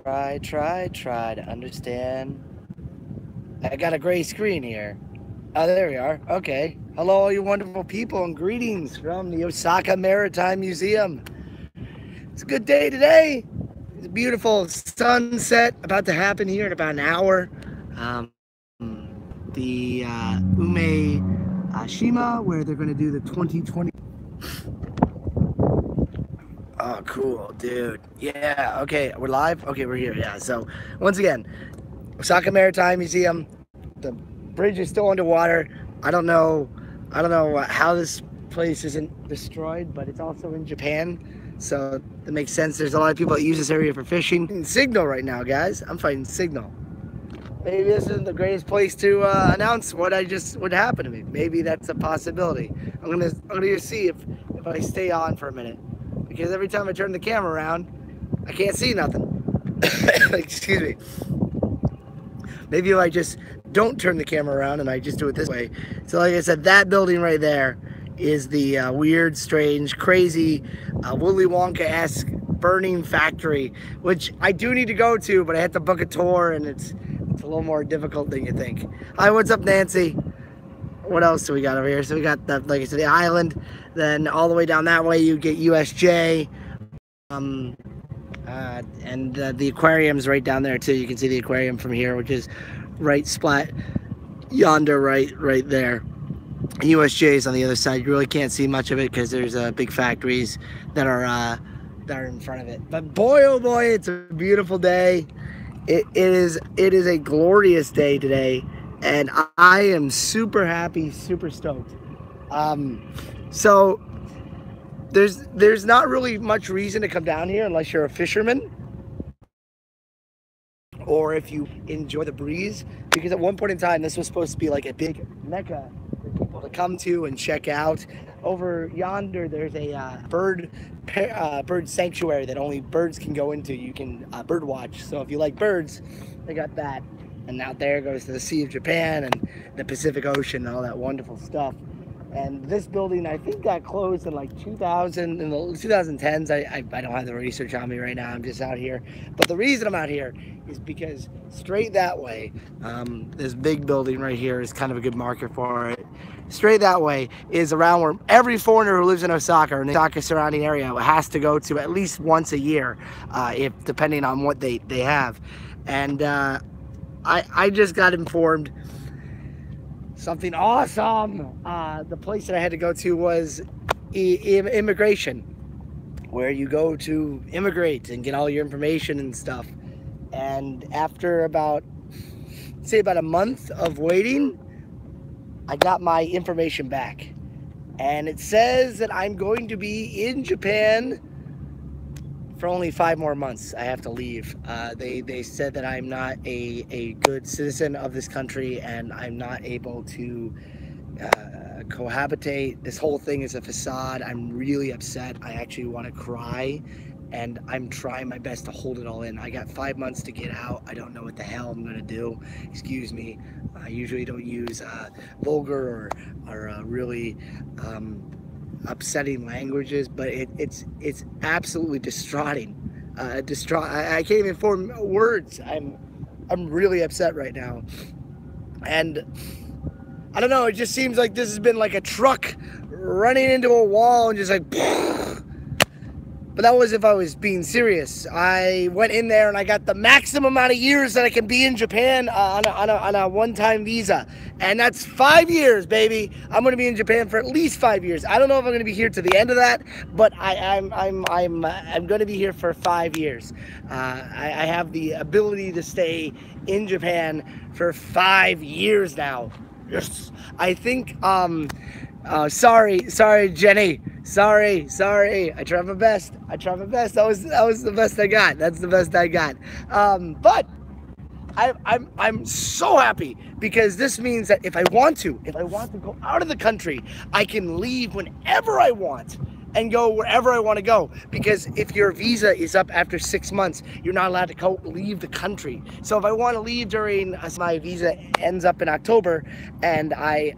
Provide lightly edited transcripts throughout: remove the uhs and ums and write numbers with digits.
Try to understand. I got a gray screen here. Oh, there we are. Okay. Hello, all you wonderful people, and greetings from the Osaka Maritime Museum. It's a good day today. It's a beautiful sunset about to happen here in about an hour. The Shima, where they're going to do the 2020. Oh, cool, dude. Yeah, okay, we're live? Okay, we're here, yeah. So, once again, Osaka Maritime Museum. The bridge is still underwater. I don't know how this place isn't destroyed, but it's also in Japan. So, that makes sense. There's a lot of people that use this area for fishing. Signal right now, guys. I'm fighting Signal. Maybe this isn't the greatest place to announce what happened to me. Maybe that's a possibility. I'm gonna see if I stay on for a minute. Because every time I turn the camera around, I can't see nothing. Excuse me. Maybe if I just don't turn the camera around and I just do it this way. So like I said, that building right there is the weird, strange, crazy, Willy Wonka-esque burning factory, which I do need to go to, but I have to book a tour, and it's a little more difficult than you think. Hi, what's up, Nancy? What else do we got over here? So we got, like I said, the island. Then all the way down that way, you get USJ. And the aquarium's right down there, too. You can see the aquarium from here, which is right splat yonder, right there. And USJ is on the other side. You really can't see much of it because there's big factories that are in front of it. But boy, oh boy, it's a beautiful day. It is a glorious day today. And I am super happy, super stoked. So there's not really much reason to come down here unless you're a fisherman or if you enjoy the breeze, because at one point in time this was supposed to be like a big mecca for people to come to and check out. Over yonder there's a bird sanctuary that only birds can go into. You can bird watch, so if you like birds, they got that. And out there goes to the Sea of Japan and the Pacific Ocean and all that wonderful stuff. And this building, I think, got closed in like 2000, in the 2010s. I don't have the research on me right now. I'm just out here. But the reason I'm out here is because straight that way, this big building right here is kind of a good marker for it. Straight that way is around where every foreigner who lives in Osaka or in the Osaka surrounding area has to go to at least once a year, if depending on what they have. And I just got informed something awesome. The place that I had to go to was immigration, where you go to immigrate and get all your information and stuff. And after about a month of waiting, I got my information back. And it says that I'm going to be in Japan for only 5 more months. I have to leave. They said that I'm not a good citizen of this country and I'm not able to cohabitate. This whole thing is a facade. I'm really upset. I actually want to cry, and I'm trying my best to hold it all in. I got 5 months to get out. I don't know what the hell I'm gonna do. Excuse me. I usually don't use vulgar or really upsetting languages, but it's absolutely distraughting. I can't even form words. I'm really upset right now, and I don't know. It just seems like this has been like a truck running into a wall and just like. But that was if I was being serious. I went in there and I got the maximum amount of years that I can be in Japan on a one-time visa. And that's 5 years, baby. I'm going to be in Japan for at least 5 years. I don't know if I'm going to be here to the end of that, but I'm going to be here for 5 years. I have the ability to stay in Japan for 5 years now. Yes. I think, sorry, Jenny. Sorry. I tried my best. That was the best I got. That's the best I got. But I'm so happy because this means that if I want to go out of the country, I can leave whenever I want and go wherever I want to go. Because if your visa is up after 6 months, you're not allowed to leave the country. So if I want to leave during my visa ends up in October, and I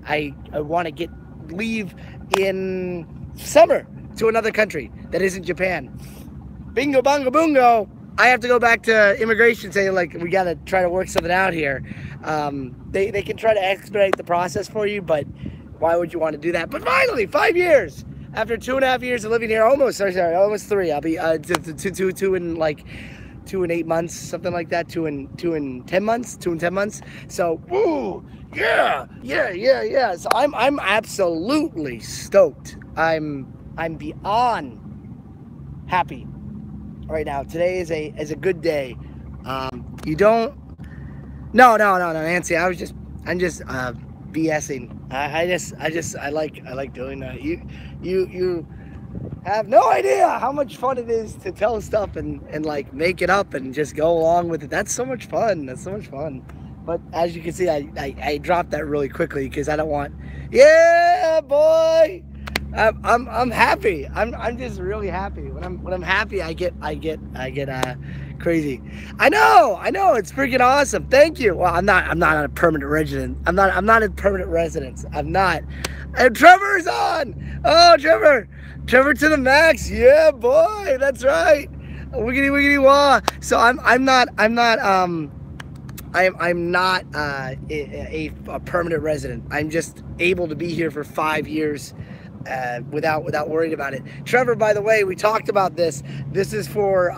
want to leave in summer to another country that isn't Japan, bingo bongo bungo, I have to go back to immigration saying like we got to try to work something out here. They can try to expedite the process for you, but why would you want to do that? But finally, 5 years after 2.5 years of living here, almost 3. I'll be two in like 2 and 8 months, something like that. 2 and 10 months. 2 and 10 months. So, woo, yeah. So I'm absolutely stoked. I'm beyond happy right now. Today is a good day. You don't. No, Nancy. I'm just BSing. I like doing that. You have no idea how much fun it is to tell stuff and like make it up and just go along with it. That's so much fun. But as you can see, I dropped that really quickly because I don't want. Yeah, boy. I'm happy. I'm just really happy. When I'm happy, I get crazy. I know. It's freaking awesome. Thank you. Well, I'm not a permanent resident. I'm not a permanent residence. I'm not. And Trevor's on. Oh, Trevor to the max. Yeah, boy. That's right. Wiggity wah. So I'm not a permanent resident. I'm just able to be here for 5 years. Without worrying about it. Trevor, by the way, we talked about this. This is for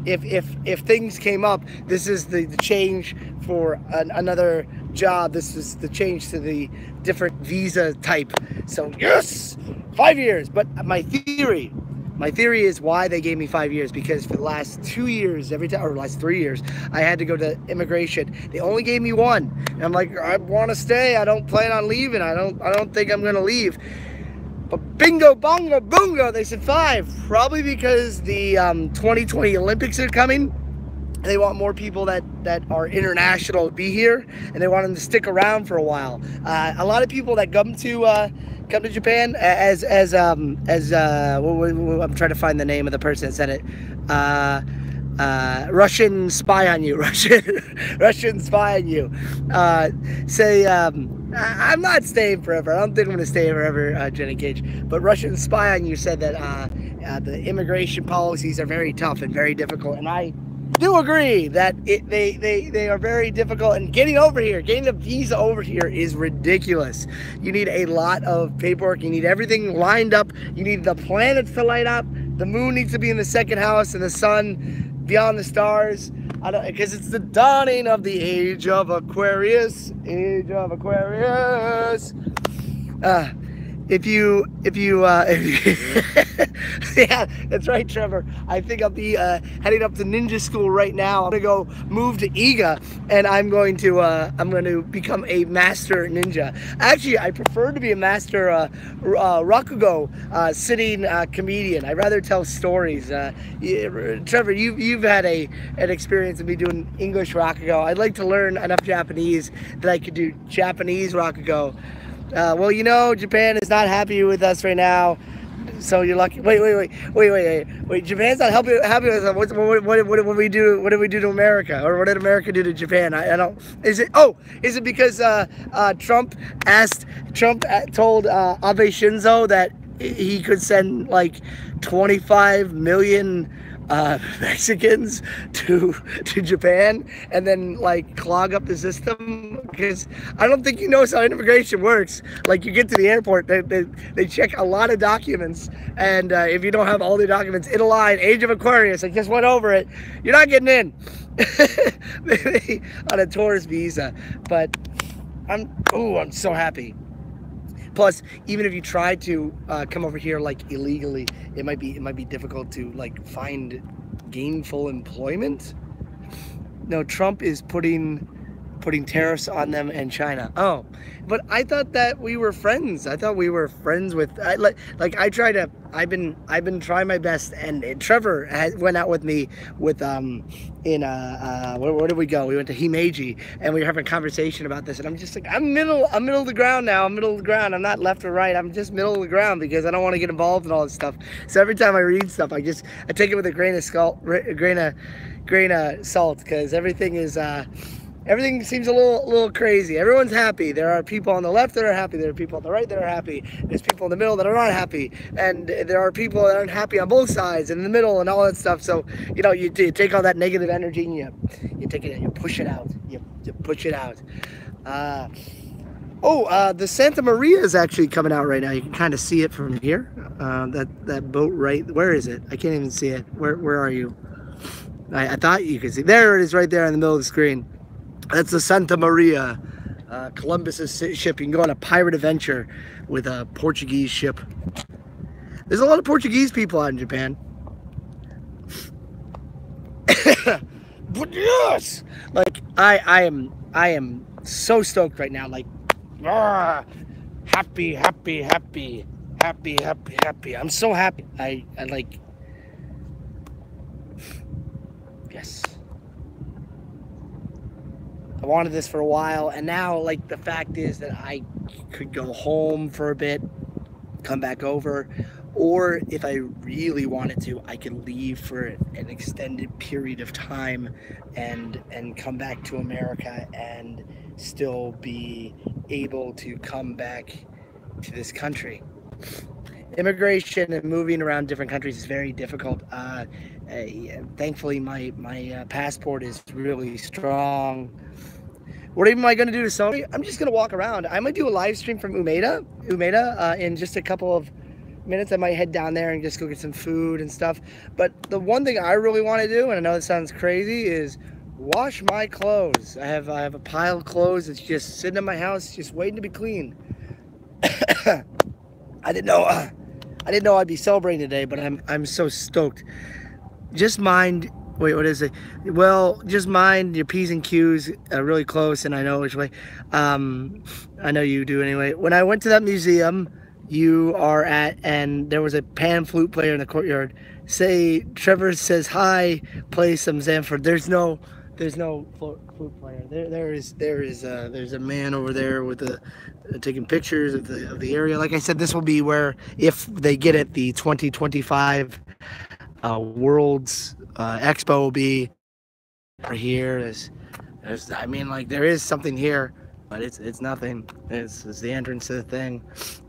if things came up. This is the change for another job. This is the change to the different visa type. So yes, 5 years. But my theory is why they gave me 5 years, because for the last 2 years, last 3 years, I had to go to immigration. They only gave me 1, and I'm like, I want to stay. I don't plan on leaving. I don't think I'm gonna leave. But bingo, bongo, boongo, they said 5. Probably because the 2020 Olympics are coming. And they want more people that are international to be here. And they want them to stick around for a while. A lot of people that come to Japan as I'm trying to find the name of the person that said it. Russian spy on you. Russian spy on you. Say... I'm not staying forever. I don't think I'm going to stay forever, Jenny Cage. But Russian spy on you said that the immigration policies are very tough and very difficult. And I do agree that they are very difficult. And getting a visa over here is ridiculous. You need a lot of paperwork. You need everything lined up. You need the planets to light up. The moon needs to be in the second house and the sun beyond the stars. Because it's the dawning of the age of Aquarius. If you yeah, that's right, Trevor. I think I'll be heading up to ninja school right now. I'm gonna go move to Iga, and I'm going to become a master ninja. Actually, I prefer to be a master rakugo sitting comedian. I'd rather tell stories. Trevor, you've had an experience of me doing English rakugo. I'd like to learn enough Japanese that I could do Japanese rakugo. Well, you know, Japan is not happy with us right now, so you're lucky. Wait. Japan's not happy with us. What did we do? What did we do to America, or what did America do to Japan? I don't. Is it because Trump told Abe Shinzo that he could send like 25 million Mexicans to Japan and then like clog up the system? Because I don't think he knows how immigration works. Like, you get to the airport, they check a lot of documents, and if you don't have all the documents in a line, age of Aquarius, I just went over it, you're not getting in. On a tourist visa. But I'm so happy. Plus, even if you try to come over here like illegally, it might be difficult to like find gainful employment. No, Trump is putting tariffs on them and China. Oh, but I thought that we were friends. I thought we were friends with. I've been trying my best, and Trevor went out with me with where did we go? We went to Himeji, and we were having a conversation about this, and I'm just like, I'm middle of the ground now. I'm middle of the ground. I'm not left or right. I'm just middle of the ground because I don't want to get involved in all this stuff. So every time I read stuff, I take it with a grain of salt, because everything is Everything seems a little crazy. Everyone's happy. There are people on the left that are happy. There are people on the right that are happy. There's people in the middle that are not happy. And there are people that aren't happy on both sides and in the middle and all that stuff. So, you know, you take all that negative energy and you take it and you push it out. You push it out. The Santa Maria is actually coming out right now. You can kind of see it from here. That boat right, where is it? I can't even see it. Where are you? I thought you could see. There it is right there in the middle of the screen. That's the Santa Maria, Columbus's ship. You can go on a pirate adventure with a Portuguese ship. There's a lot of Portuguese people out in Japan. But yes, like I am so stoked right now. Like, happy. I'm so happy. I like, yes. I wanted this for a while, and now, like, the fact is that I could go home for a bit, come back over, or if I really wanted to, I could leave for an extended period of time and come back to America and still be able to come back to this country. Immigration and moving around different countries is very difficult. Thankfully, my passport is really strong. What am I going to do to Sony? I'm just going to walk around. I might do a live stream from Umeda in just a couple of minutes. I might head down there and just go get some food and stuff. But the one thing I really want to do, and I know this sounds crazy, is wash my clothes. I have a pile of clothes that's just sitting in my house, just waiting to be clean. I didn't know I'd be celebrating today, but I'm so stoked. Just mind. Wait, what is it? Well, just mind your P's and Q's really close, and I know which way. I know you do anyway. When I went to that museum you are at, and there was a pan flute player in the courtyard, say Trevor says hi, play some Zamford. There's no flute player. There's a man over there with taking pictures of the area. Like I said, this will be where, if they get it, the 2025 World's Expo will be here. There's I mean, like, there is something here, but it's nothing. It's the entrance to the thing.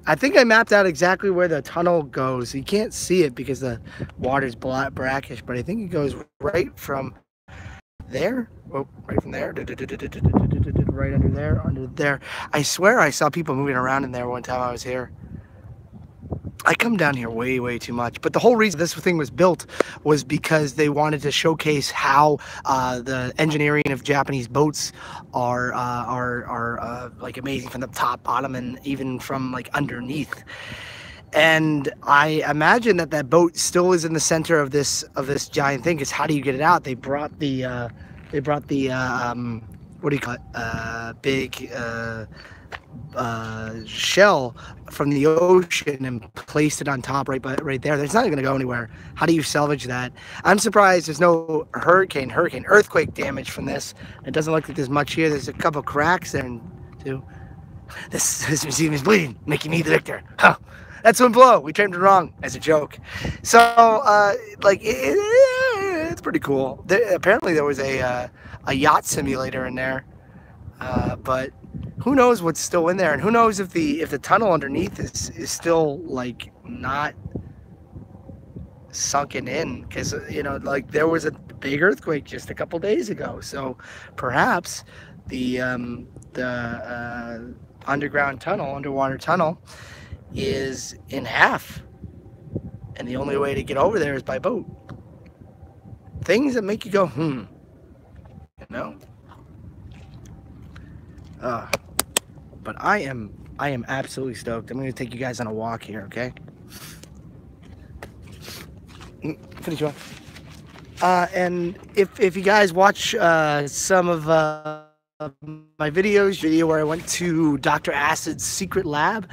I think I mapped out exactly where the tunnel goes. You can't see it because the water's brackish, but I think it goes right from there. Oh, right from there. Right under there. I swear I saw people moving around in there one time I was here. I come down here way too much, but the whole reason this thing was built was because they wanted to showcase how the engineering of Japanese boats are like amazing from the top, bottom, and even from like underneath. And I imagine that boat still is in the center of this giant thing. Because how do you get it out? They brought the what do you call it? Big shell from the ocean and placed it on top right there. It's not going to go anywhere. How do you salvage that? I'm surprised there's no earthquake damage from this. It doesn't look like there's much here. There's a couple cracks there too. This museum is bleeding, making me the victor. Huh. That's one blow. We trained it wrong as a joke. So like it's pretty cool. Apparently there was a yacht simulator in there, but who knows what's still in there, and who knows if the tunnel underneath is still like not sunken in, because you know, like, there was a big earthquake just a couple days ago, so perhaps the underwater tunnel is in half, and the only way to get over there is by boat. Things that make you go you know. But I am absolutely stoked. I'm going to take you guys on a walk here, okay? Finish off. And if you guys watch some of my video where I went to Dr. Acid's secret lab,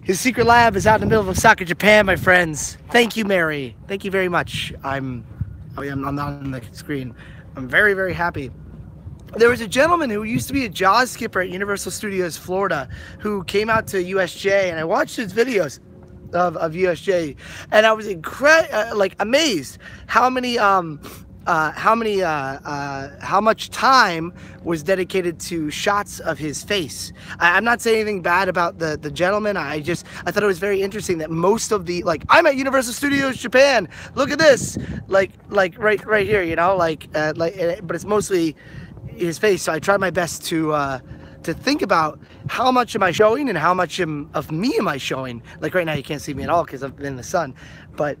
his secret lab is out in the middle of Osaka, Japan, my friends. Thank you, Mary. Thank you very much. I'm not on the screen. I'm very happy. There was a gentleman who used to be a Jaws skipper at Universal Studios Florida who came out to USJ, and I watched his videos of USJ, and I was amazed how many how much time was dedicated to shots of his face. I'm not saying anything bad about the gentleman. I thought it was very interesting that most of the, like, I'm at Universal Studios Japan, look at this, like right here, you know, but it's mostly his face. So I tried my best to think about how much am I showing and how much of me am I showing. Like right now you can't see me at all because I'm in the sun, but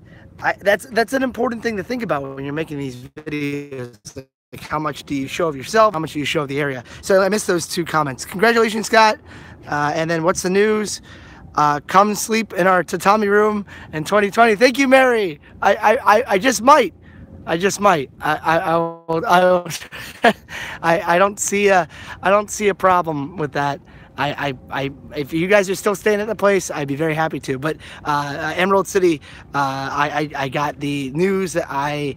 that's an important thing to think about when you're making these videos. Like, how much do you show of yourself? How much do you show of the area? So I missed those 2 comments. Congratulations, Scott. And then what's the news? Come sleep in our tatami room in 2020. Thank you, Mary. I just might. I don't see a problem with that. If you guys are still staying at the place, I'd be very happy to. But Emerald City, I got the news that I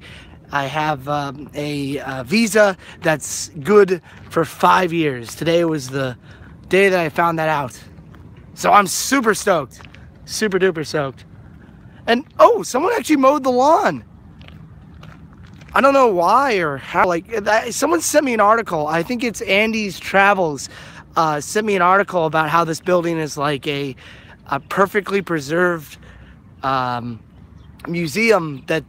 have a visa that's good for 5 years. Today was the day that I found that out. So I'm super stoked, super duper stoked. And oh, someone actually mowed the lawn. I don't know why or how. Like, someone sent me an article. I think it's Andy's Travels. Sent me an article about how this building is like a perfectly preserved museum that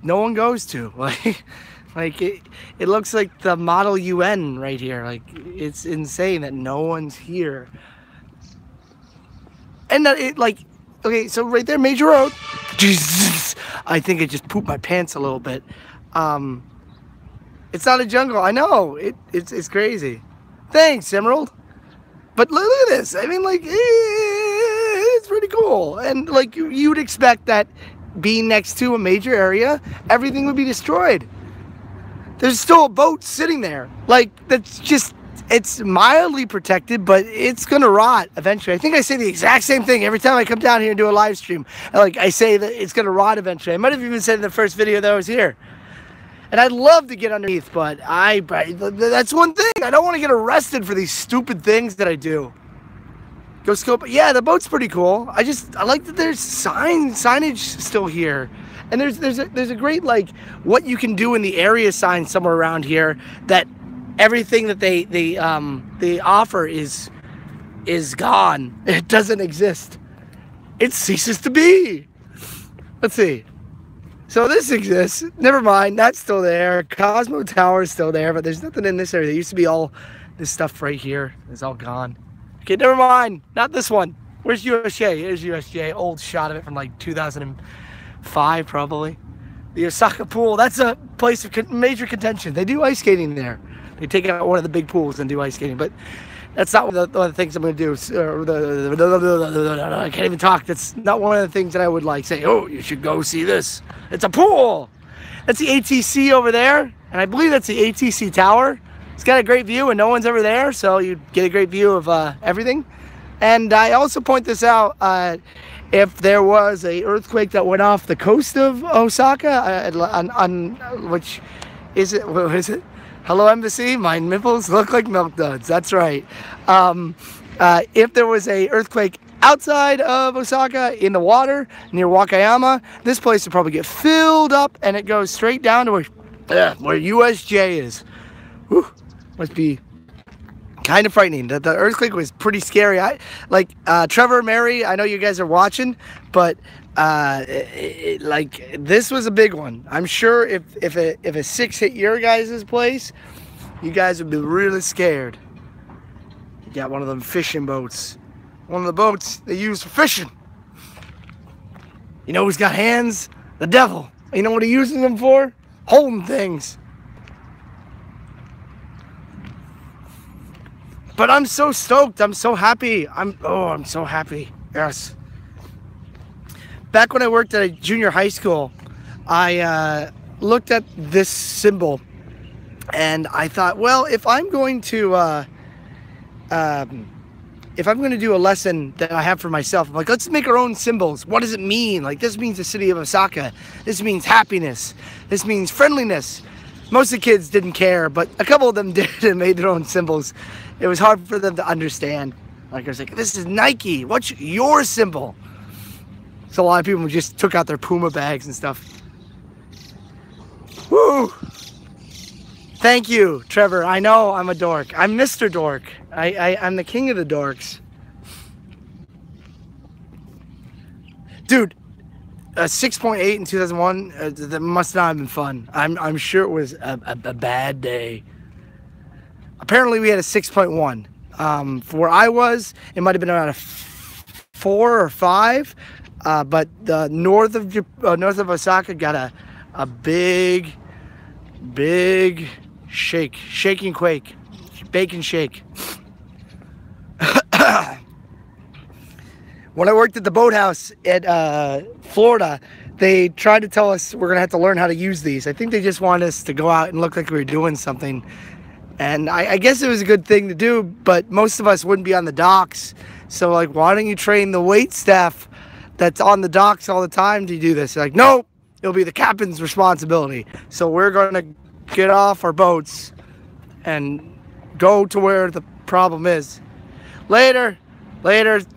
no one goes to. Like it looks like the Model UN right here. Like, it's insane that no one's here. And that it, like, okay, so right there, Major Road. Jesus, I think I just pooped my pants a little bit. It's not a jungle. I know it's crazy. Thanks, Emerald. But look at this. I mean, like, it's pretty cool. And like, you would expect that being next to a major area, everything would be destroyed. There's still a boat sitting there. Like, that's just, it's mildly protected, but it's gonna rot eventually. I think I say the exact same thing every time I come down here and do a live stream. Like, I say that it's gonna rot eventually. I might have even said in the first video that I was here. And I'd love to get underneath, but that's one thing. I don't want to get arrested for these stupid things that I do. Go scope. Yeah, the boat's pretty cool. I like that there's signage still here. And there's a great, like, what you can do in the area sign somewhere around here, that everything that they offer is gone. It doesn't exist. It ceases to be. Let's see. So this exists. Never mind. That's still there. Cosmo Tower is still there, but there's nothing in this area. There used to be all this stuff right here. It's all gone. Okay, never mind. Not this one. Where's USJ? Here's USJ. Old shot of it from like 2005, probably. The Osaka pool. That's a place of major contention. They do ice skating there. They take out one of the big pools and do ice skating, but that's not one of the things I'm going to do. I can't even talk. That's not one of the things that I would like say, oh, you should go see this. It's a pool. That's the ATC over there. And I believe that's the ATC tower. It's got a great view and no one's ever there. So you get a great view of everything. And I also point this out. If there was a earthquake that went off the coast of Osaka, on which is it? What is it? Hello, embassy. My nipples look like milk duds. That's right. If there was a earthquake outside of Osaka in the water near Wakayama, this place would probably get filled up and it goes straight down to where USJ is. Whew, must be kind of frightening. The earthquake was pretty scary. Trevor, Mary, I know you guys are watching, but like, this was a big one. I'm sure if a 6 hit your guys' place, you guys would be really scared. You got one of them fishing boats. One of the boats they use for fishing. You know who's got hands? The devil. You know what he uses them for? Holding things. But I'm so stoked. I'm so happy. I'm so happy. Yes. Back when I worked at a junior high school, I looked at this symbol and I thought, well, if I'm going to do a lesson that I have for myself, I'm like, let's make our own symbols. What does it mean? Like, this means the city of Osaka. This means happiness. This means friendliness. Most of the kids didn't care, but a couple of them did and made their own symbols. It was hard for them to understand. Like, I was like, this is Nike. What's your symbol? So a lot of people just took out their Puma bags and stuff. Woo! Thank you, Trevor. I know I'm a dork. I'm Mr. Dork. I'm the king of the dorks. Dude, 6.8 in 2001, that must not have been fun. I'm sure it was a bad day. Apparently we had a 6.1. For where I was, it might have been around a 4 or 5. But the north of Osaka got a big shake and quake, bake and shake. When I worked at the boathouse at Florida, they tried to tell us we're gonna have to learn how to use these. I think they just wanted us to go out and look like we were doing something. And I guess it was a good thing to do, but most of us wouldn't be on the docks. So like, why don't you train the wait staff that's on the docks all the time to do this? They're like, nope, it'll be the captain's responsibility. So we're gonna get off our boats and go to where the problem is. Later,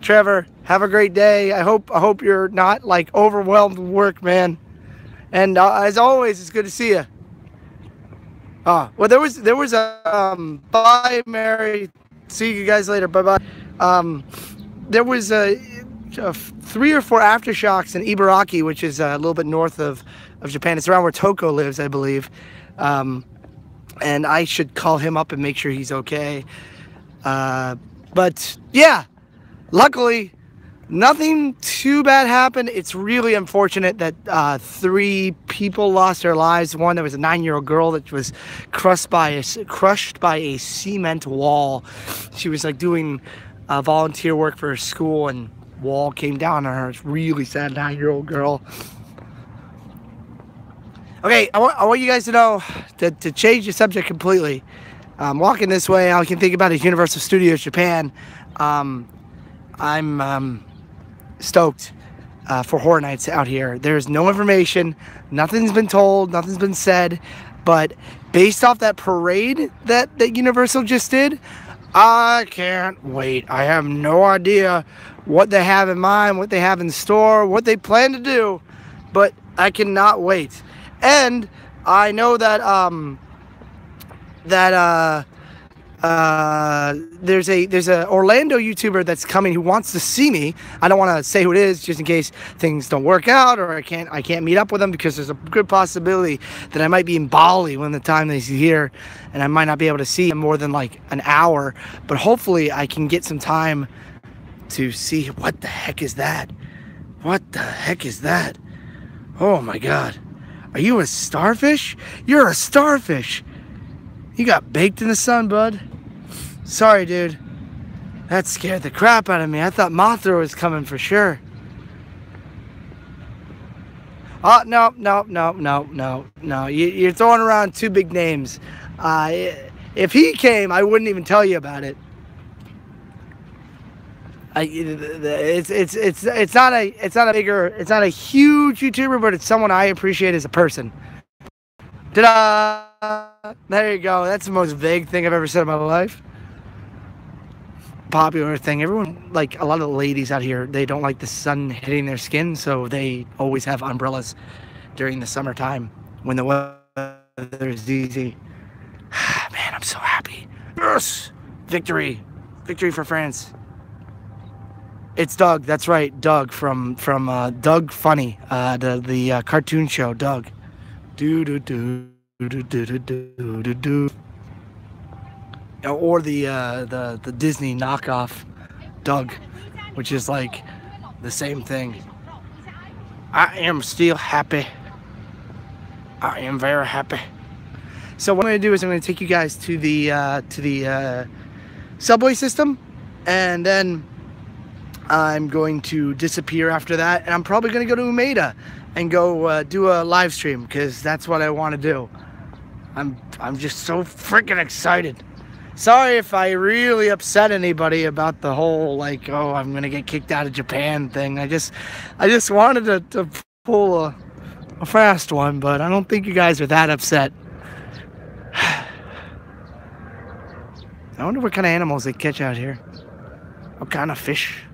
Trevor. Have a great day. I hope you're not like overwhelmed with work, man. And as always, it's good to see you. Well, there was a bye, Mary. See you guys later. Bye bye. There was 3 or 4 aftershocks in Ibaraki, which is a little bit north of Japan. It's around where Toko lives, I believe. And I should call him up and make sure he's okay. But yeah, luckily, nothing too bad happened. It's really unfortunate that 3 people lost their lives. One, there was a 9-year-old girl that was crushed by a cement wall. She was like doing volunteer work for her school, and wall came down on her. It's really sad. 9-year-old girl. Okay, I want you guys to know to change the subject completely. Walking this way, all I can think about is Universal Studios Japan. I'm stoked for Horror Nights out here. There's no information, nothing's been told, nothing's been said, but based off that parade that Universal just did, I can't wait. I have no idea what they have in mind, what they have in store, what they plan to do, but I cannot wait. And I know that there's a Orlando YouTuber that's coming who wants to see me. I don't want to say who it is, just in case things don't work out or I can't meet up with him, because there's a good possibility that I might be in Bali when the time he's here, and I might not be able to see him more than like an hour. But hopefully I can get some time to see. What the heck is that? What the heck is that? Oh my God. Are you a starfish? You're a starfish. You got baked in the sun, bud. Sorry, dude. That scared the crap out of me. I thought Mothra was coming for sure. Oh, no. You're throwing around 2 big names. If he came, I wouldn't even tell you about it. It's not a huge YouTuber, but it's someone I appreciate as a person. Ta-da! There you go. That's the most vague thing I've ever said in my life. Popular thing. Everyone, like a lot of the ladies out here, they don't like the sun hitting their skin, so they always have umbrellas during the summertime when the weather is easy. Man, I'm so happy. Yes! Victory. Victory for France. It's Doug. That's right, Doug from Doug Funny, the cartoon show, Doug. Or the Disney knockoff Doug, which is like the same thing. I am still happy. I am very happy. So what I'm gonna do is I'm gonna take you guys to the subway system, and then I'm going to disappear after that, and I'm probably gonna go to Umeda and go do a live stream, because that's what I want to do. I'm just so freaking excited. Sorry if I really upset anybody about the whole like, oh, I'm gonna get kicked out of Japan thing. I just wanted to pull a fast one, but I don't think you guys are that upset. I wonder what kind of animals they catch out here. What kind of fish?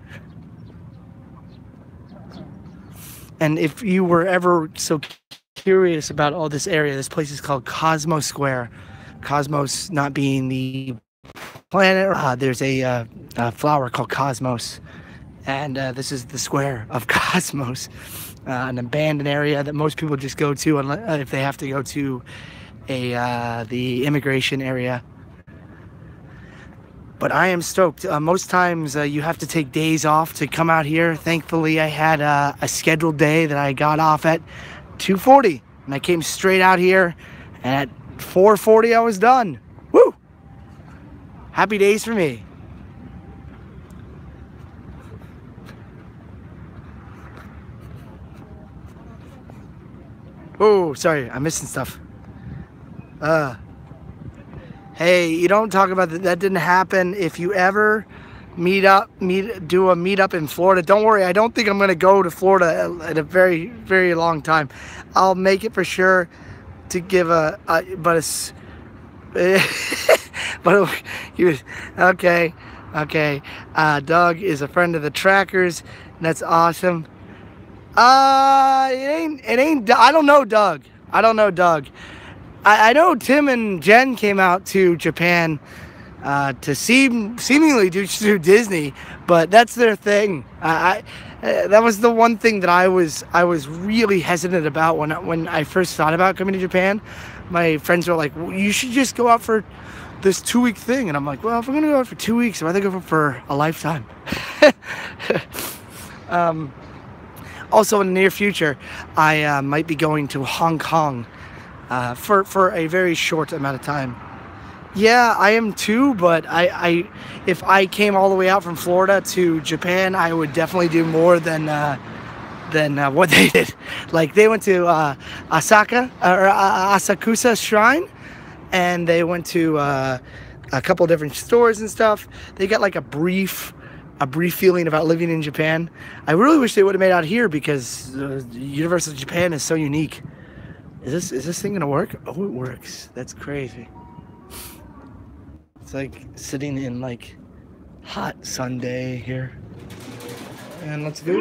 And if you were ever so curious about all this area, this place is called Cosmos Square. Cosmos not being the planet. There's a flower called Cosmos, and this is the square of Cosmos, an abandoned area that most people just go to if they have to go to the immigration area. But I am stoked. Most times you have to take days off to come out here. Thankfully, I had a scheduled day that I got off at 2:40, and I came straight out here, and at 4:40 I was done. Woo! Happy days for me. Oh, sorry, I'm missing stuff. Hey, you don't talk about that. That didn't happen. If you ever do a meetup in Florida, don't worry. I don't think I'm gonna go to Florida in a very, very long time. I'll make it for sure to give okay. Doug is a friend of the Trackers. That's awesome. It ain't. I don't know Doug. I know Tim and Jen came out to Japan to seemingly do Disney, but that's their thing. That was the one thing that I was really hesitant about when I first thought about coming to Japan. My friends were like, well, you should just go out for this 2-week thing, and I'm like, well, if I'm gonna go out for 2 weeks, I'd rather go for a lifetime. Also, in the near future, I might be going to Hong Kong for a very short amount of time. Yeah, I am too, but if I came all the way out from Florida to Japan, I would definitely do more than what they did. Like, they went to Asakusa Shrine, and they went to a couple different stores and stuff. They got like a brief feeling about living in Japan. I really wish they would have made out here, because Universal Japan is so unique. Is this thing gonna work? Oh, it works. That's crazy. It's like sitting in like hot Sunday here. And let's go.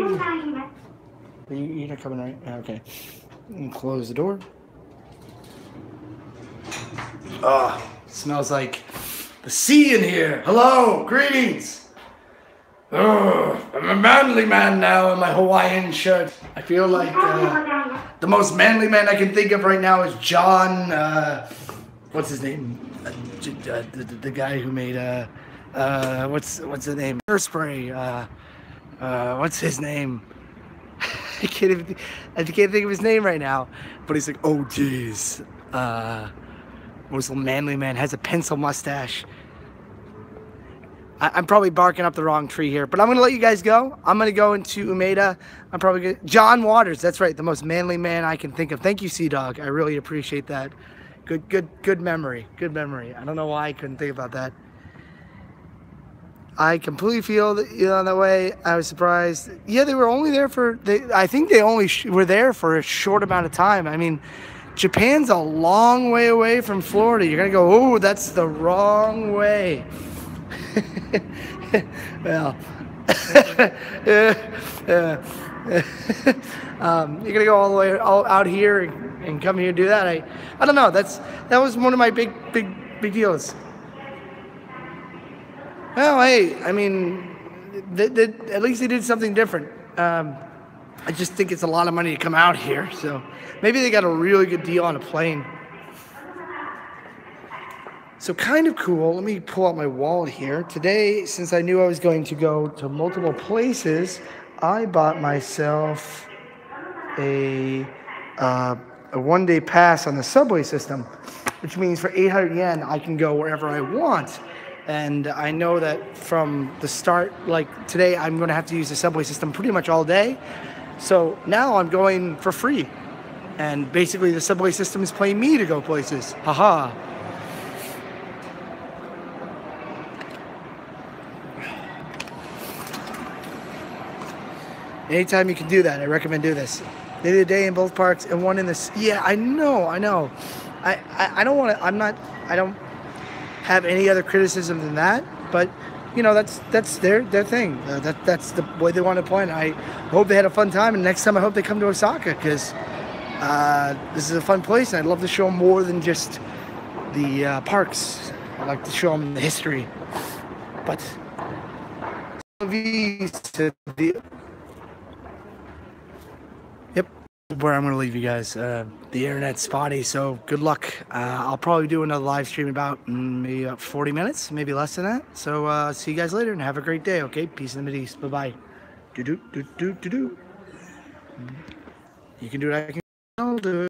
You're not coming, right? Okay. And close the door. Oh, smells like the sea in here. Hello, greetings. Oh, I'm a manly man now in my Hawaiian shirt. I feel like the most manly man I can think of right now is John. What's his name? The guy who made what's the name? Hairspray. What's his name? I can't think of his name right now. But he's like, oh geez. Most manly man has a pencil mustache. I'm probably barking up the wrong tree here, but I'm gonna let you guys go. I'm gonna go into Umeda. I'm probably gonna, John Waters. That's right, the most manly man I can think of. Thank you, Sea Dog. I really appreciate that. Good memory. Good memory. I don't know why I couldn't think about that. I completely feel that way. I was surprised. Yeah, they were only there for. I think they only were there for a short amount of time. I mean, Japan's a long way away from Florida. You're gonna go, oh, that's the wrong way. Well, you're gonna go all the way out here and come here and do that. I don't know. That was one of my big deals. Well, hey, I mean, at least they did something different. I just think it's a lot of money to come out here, so maybe they got a really good deal on a plane. So kind of cool. Let me pull out my wallet here. Today, since I knew I was going to go to multiple places, I bought myself a one-day pass on the subway system, which means for 800 yen, I can go wherever I want. And I know that from the start, like today, I'm going to have to use the subway system pretty much all day. So now I'm going for free. And basically, the subway system is paying me to go places. Haha. Anytime you can do that, I recommend do this. They did a day in both parks and one in this. Yeah, I know. I don't want to. I don't have any other criticism than that. But you know, that's their thing. That's the way they want to play. And I hope they had a fun time. And next time, I hope they come to Osaka, because this is a fun place, and I'd love to show them more than just the parks. I'd like to show them the history. But yep, where I'm going to leave you guys. The internet's spotty, so good luck. I'll probably do another live stream about maybe about 40 minutes, maybe less than that. So see you guys later, and have a great day. Okay, peace in the Mideast. Bye bye. Do do do do do do. You can do it. I can do it.